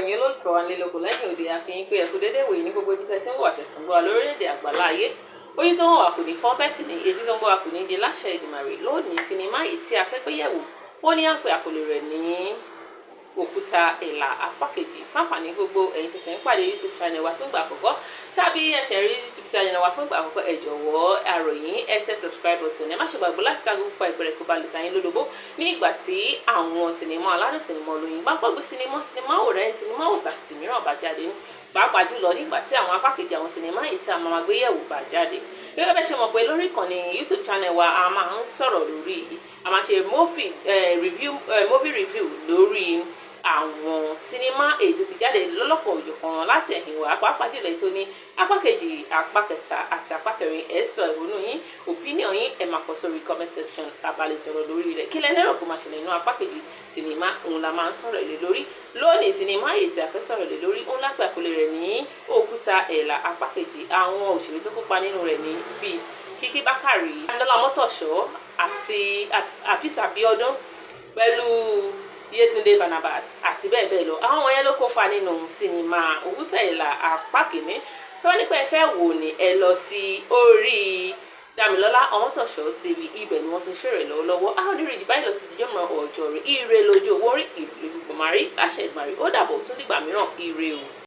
ẹ̀yin olólùfẹ́ wa nílé lóko lẹ́yìn òde akínyìn pé ẹ̀kú dédé wòye ní gbogbo ibi tẹ́ ti ń wà tẹ̀sán gbọ́ wa lórílẹ̀‐èdè àgbàlá ayé ojú tó ń wà kò ní fọ́ bẹ́ẹ̀ sì ni etí tó ń gbọ́ wa kò ní di láṣẹ Èdùmàrè. Lónìí sinimá yìí tí a fẹ́ gbé yẹ̀wò ó ní à ń pè àkọlé rẹ̀ ní Òkúta Ẹ̀là apá kejì. Fáfàní gbogbo ẹ̀yin tẹ̀sán ń pàdé YouTube channel wa fún ìgbà àkọ́kọ́ tàbí ẹ̀ṣẹ̀ rí YouTube channel wa fún ìgbà àkọ́kọ́ ẹ jọ̀wọ́ àròyìn ẹ tẹ subscribe button ẹ má ṣe gbàgbé láti sáàgó pupa ìbẹ̀rẹ̀ kó ba lè ta yín lólobó ní ìgbà tí àwọn sinimá aládùn sinimá olóyin bá gbọ́gbé sinimá òrẹ́yìn sinimá òtàkìtì mìíràn bá jáde ní pàápàá jùlọ nígbà tí àwọn apá kejì àwọn sinimá yìí tí a máa gbé yẹ̀wò bá jáde. Gẹ́gẹ́ bẹ́ẹ̀ ṣe mọ̀ pé lórí ìkànnì YouTube channel wa a máa ń sọ̀rọ̀ lórí a máa ṣe movie review lórí àwọn sinimá èyí tó ti jáde lọ́lọ́kan òjọ̀kan láti ẹ̀yìn wá pàápàá jùlọ èyí tó ní apá kejì apá kẹta àti apá kẹrin ẹ sọ ìrònú yín opinion yín ẹ máa kọ sórí comment section ká bá lè sọ̀rọ̀ lórí rẹ̀ kí lẹ́nu ẹ̀rọ kó máa ṣẹlẹ̀ nínú apá kejì sinimá òun la máa ń sọ̀rọ̀ lé lórí. Lónìí sinimá èyí tí a fẹ́ sọ̀rọ̀ lé lórí òun lápẹ́ àkọlé rẹ̀ ní Òkúta Ẹ̀là apá kejì. Àwọn òṣèré tó kópa nínú rẹ̀ ní bíi Kiki Bakari, Damilola Motosho àti Afeez Abiodun pẹ̀lú Yetunde Barnabas àti bẹ́ẹ̀ bẹ́ẹ̀ lọ. Àwọn yẹn ló kópa nínú sinimá Òkúta Ẹ̀là apá kìíní. Tí wọ́n ní pé ẹ fẹ́ wò ní ẹ lọ sí orí Damilola Motosho TV, ibẹ̀ ni wọ́n ti ń ṣèrè lọ́wọ́lọ́wọ́. A ò ní rí ìdìbà ìlọsí ìdíjọ́ mìíràn ọjọ́ rẹ̀ ire lójú owó rí ìlú gbogbo máa rí láṣẹ Èdùmàrè. Ó dàbọ̀ tún dìgbà mìíràn ire o.